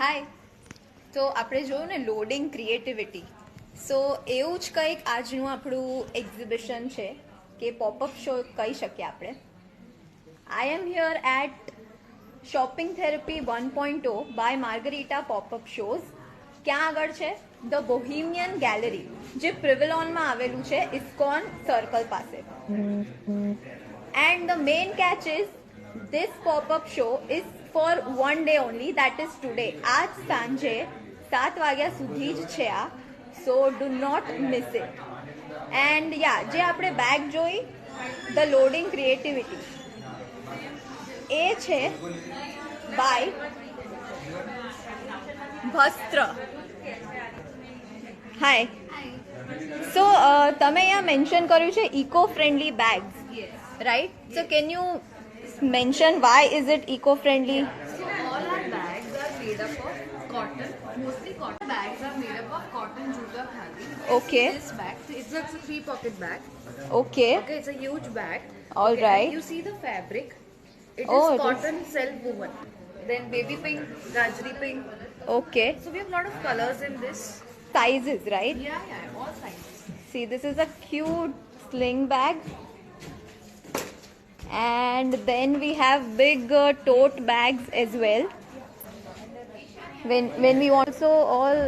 હાય. તો આપણે જોયું ને લોડિંગ ક્રિએટિવિટી. સો એવું જ કંઈક આજનું આપણું એક્ઝિબિશન છે કે પોપઅપ શો કહી શકીએ આપણે. I am here at shopping therapy 1.0 by Margarita popup shows. ક્યાં આગળ છે? ધ બોહિમિયન ગેલેરી, જે પ્રિવેલોનમાં આવેલું છે ઇસ્કોન સર્કલ પાસે. And the main catch is this pop-up show is for one day only, that is today. આજ સાંજે 7 વાગ્યા સુધી જ છે આ. So do not miss it. And ya, જે આપણે બેગ જોઈ ધ લોડિંગ ક્રિએટિવિટી, એ છે બાય ભસ્ત્ર. હાય. સો તમે અહીંયા મેન્શન કર્યું છે eco friendly bags, right? So can you mention why is it eco-friendly? So all our bags are made up of cotton. Mostly cotton bags are made up of cotton jute or khadi. Okay. This bag, it's a 3-pocket bag. Okay. Okay, it's a huge bag. All okay, right. and you see the fabric. It Oh, is it cotton self-woven. Then baby pink, gajri pink. Okay. So we have a lot of colors in this. Sizes, right? Yeah, all sizes. See, this is a cute sling bag. And then we have big tote bags as well. When we also all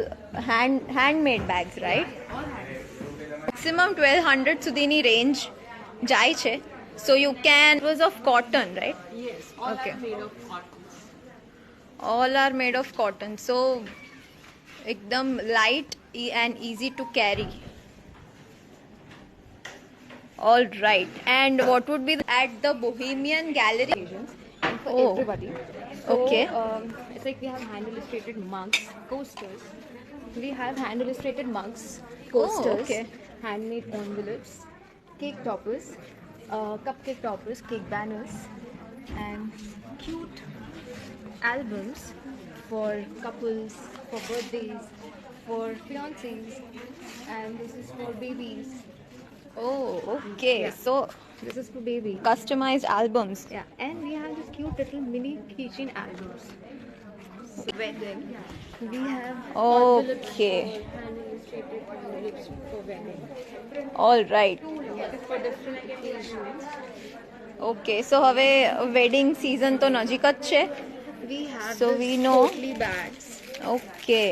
handmade bags, right? All handmade. Maximum 1200 sudhini range jai che. So you can, it was of cotton, right? Yes, all Okay. are made of cotton. All are made of cotton, so ekdam light and easy to carry. All right. And what would be at the Bohemian Gallery? And for Oh. everybody. Okay. It's like we have hand illustrated mugs, coasters. We have hand illustrated mugs, coasters, okay. handmade envelopes, cake toppers, cupcake toppers, cake banners, and cute albums for couples, for birthdays, for fiancés, and this is for babies. Oh, okay. Yeah. So This is for baby. customized albums. Yeah, and we have this cute little mini keychain albums. Wedding. We have envelopes Okay. for hand illustrated envelopes for wedding. All right. For different occasions. Okay. So હવે wedding season તો નજીક જ છે. We have So this we know- totally bags. Okay.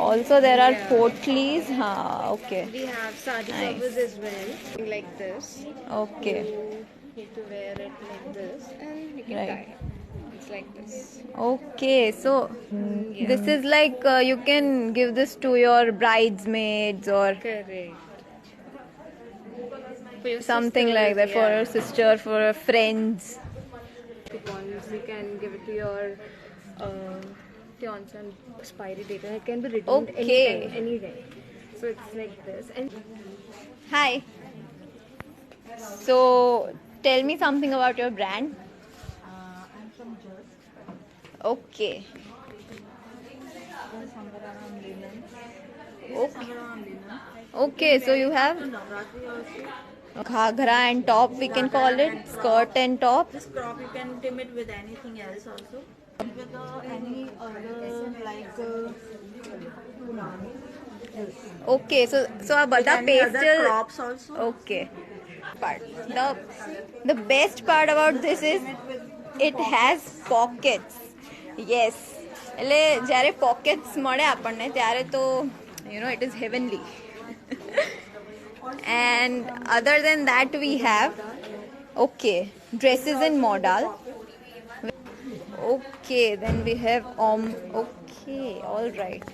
Also there are Yeah. potlies. Ha, okay. We have sari Nice. covers as well, like this. Okay. You need to wear it like this, and you can Right. tie it. It's like this. Okay. So this is like you can give this to your bridesmaids or Correct. For your something sisters, like that, for yeah. your sister, for your friends. Coupons, you can give it to your fiance on expiry date, and it can be redeemed Okay. anytime, anywhere. So it's like this. And Hi. So tell me something about your brand. I'm from Just. Okay. Sambharanam linen. Okay. Sambharanam linen. Okay. So you have Navratri also. ghagra and top, we can call it, skirt and top. This crop you can trim it with anything else also. With any other like Okay. So આ બધા any other pastel. crops also. Okay. Part. The best part about this is it has pockets. Yes. એટલે જ્યારે pockets મળે આપણને ત્યારે તો it is heavenly. And other than that we have dresses in modal. Okay, then we have okay, all right.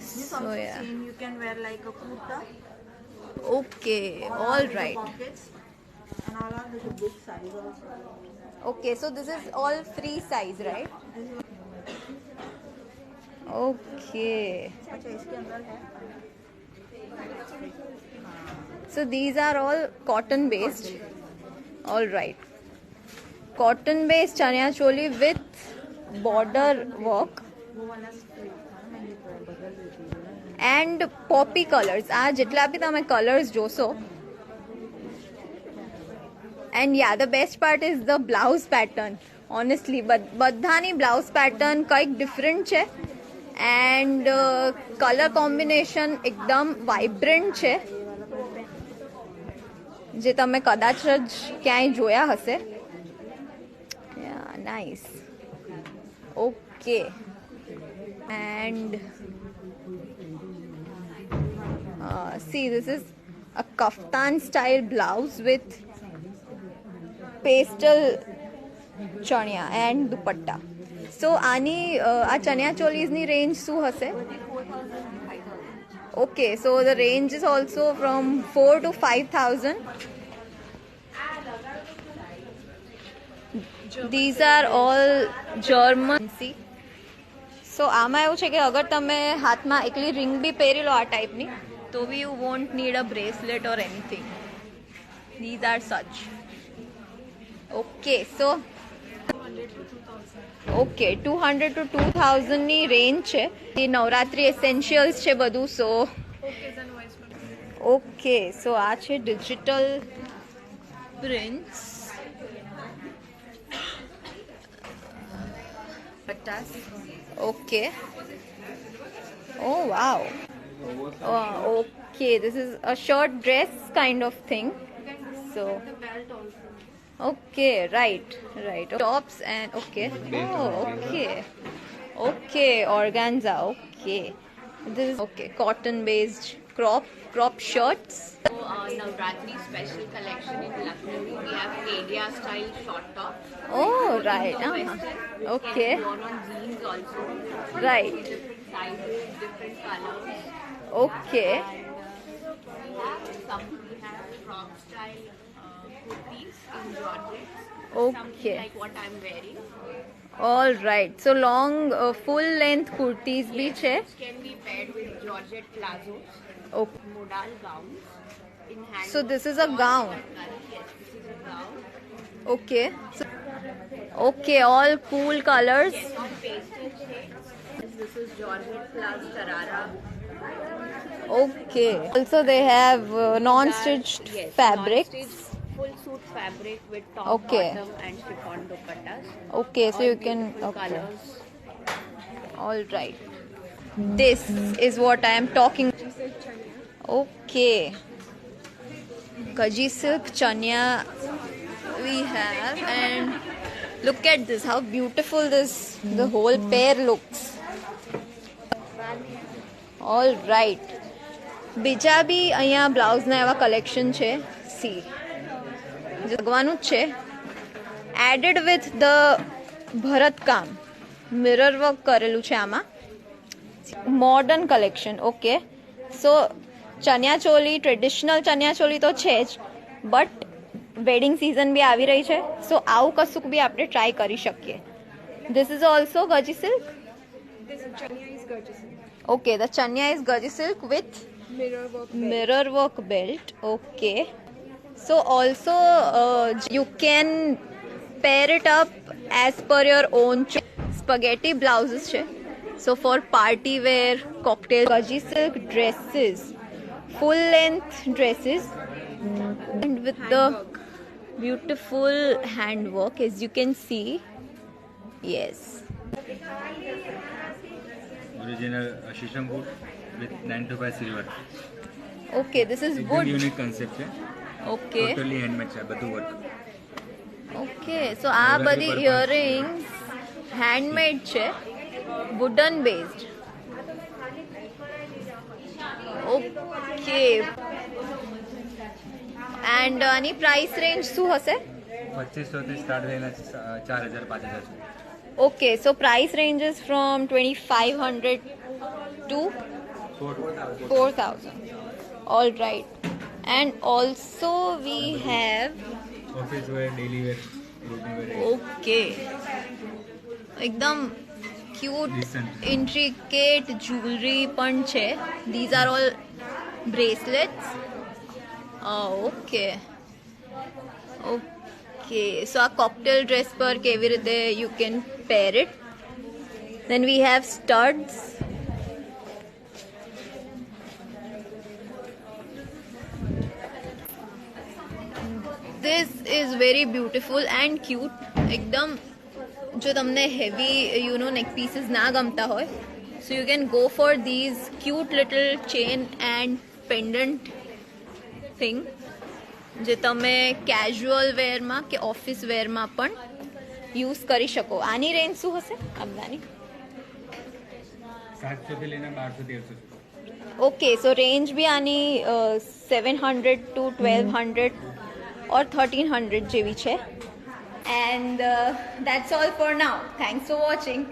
This So also yeah. same you can wear like a kurta. Okay, all right. Pockets. And all are with a big size also. Okay, so this is all free size, right? Okay. अच्छा इसके अंदर है. So these are all cotton based. All right. Cotton based chanya choli with border work वो वाला straight था मैं ये बदल देती हूँ. and poppy colors. આ જેટલા બી તમે colors જોશો. And yeah, the best part is the blouse pattern. Honestly બધાની બ્લાઉઝ પેટર્ન કંઈક ડિફરન્ટ છે એન્ડ કલર કોમ્બિનેશન એકદમ વાઇબ્રન્ટ છે જે તમે કદાચ જ ક્યાંય જોયા હશે. Nice. Okay and see this is a kaftan style blouse with pastel chania and dupatta. So આની આ ચણિયા ચોલીઝની રેન્જ શું હશે? Okay, so the range is also from 4 to 5,000. These are all German. So આમાં એવું છે કે અગર તમે હાથમાં એકલી રિંગ બી પહેરી લો આ ટાઈપની તો be you want need a bracelet or anything. These are such. Okay, so okay 200 to 2000 ની રેન્જ છે. એ નવરાત્રી એસેન્શિયલ્સ છે બધું. સો ઓકે, સો આ છે digital prints. Okay. Oh wow. Okay, this is a short dress kind of thing. So okay, right. Tops and okay. Oh, okay, organza. Okay, this is okay, cotton based crop shirts. So, Navratri special collection in Lucknow. We have Kedia style short top. Oh, right. Okay, Can be worn on jeans also. right. Different sizes, different colors. Okay, We have crop style kurtis in Georgette. Okay. Something like what I'm wearing. all right. So long full length kurtis bhi છે. Which can be paired with Georgette plazos, Okay. modal gowns in hand. So this is a gown. Yes, this is a gown. Okay. So, okay, all cool colors. Yes, on pastel shades. This is Georgette plus Tarara. Okay. Also they have non-stitched Yes, fabrics. non-stitched full suit fabric with top, Okay. bottom and chiffon dupattas. Okay, so All you can beautiful okay. colors. All right. This is what I am talking. Okay. Gaji silk chania we have, and look at this, how beautiful the whole pair looks. All right. બીજા બી અહીંયા બ્લાઉઝના એવા collection છે. C જગવાનું જ છે. Added with the ભરતકામ, mirror work કરેલું છે આમાં. Modern collection. ઓકે, સો ચણિયાચોલી, ટ્રેડિશનલ ચણિયાચોલી તો છે જ, બટ વેડિંગ સિઝન બી આવી રહી છે, સો આવું કશુંક બી આપણે ટ્રાય કરી શકીએ. This is also gaji silk. Okay, the chaniya is gaji silk with mirror work belt. Okay, so also you can pair it up as per your own spaghetti blouses che. So for party wear, cocktail, gaji silk dresses, full length dresses, and with the beautiful handwork, as you can see. Yes. Original shisham wood with 925 silver. Okay, this is एकदम wood. Unique concept है. Okay. Totally handmade છે બધું work. Okay, so આ બધી earrings handmade છે, wooden based. Okay, and આની price range શું હશે? 2500 થી સ્ટાર્ટ થઈને 4000 5000 સુધી. Okay, so price ranges from 2500 to 4000. All right. And also we have office wear, daily wear, routine wear. okay, એકદમ ક્યુટ Decent. ઇન્ટ્રિકેટ જ્વેલરી પણ છે. These are all bracelets. Okay okay, so આ cocktail dress પર કેવી રીતે you can pair it. Then we have studs. This is very beautiful and cute. एकदम જો તમને હેવી નેક પીસીસ ના ગમતા હોય so you can go for these cute little chain and pendant thing જે તમે કેઝ્યુઅલ વેરમાં કે ઓફિસ વેરમાં પણ યુઝ કરી શકો. આની રેન્જ શું હશે આ બધાની? 700 થી લઈને 1200 1300 ઓકે, સો રેન્જ બી આની 700 to 1200 or 1300 જેવી છે. And that's all for now. Thanks for watching.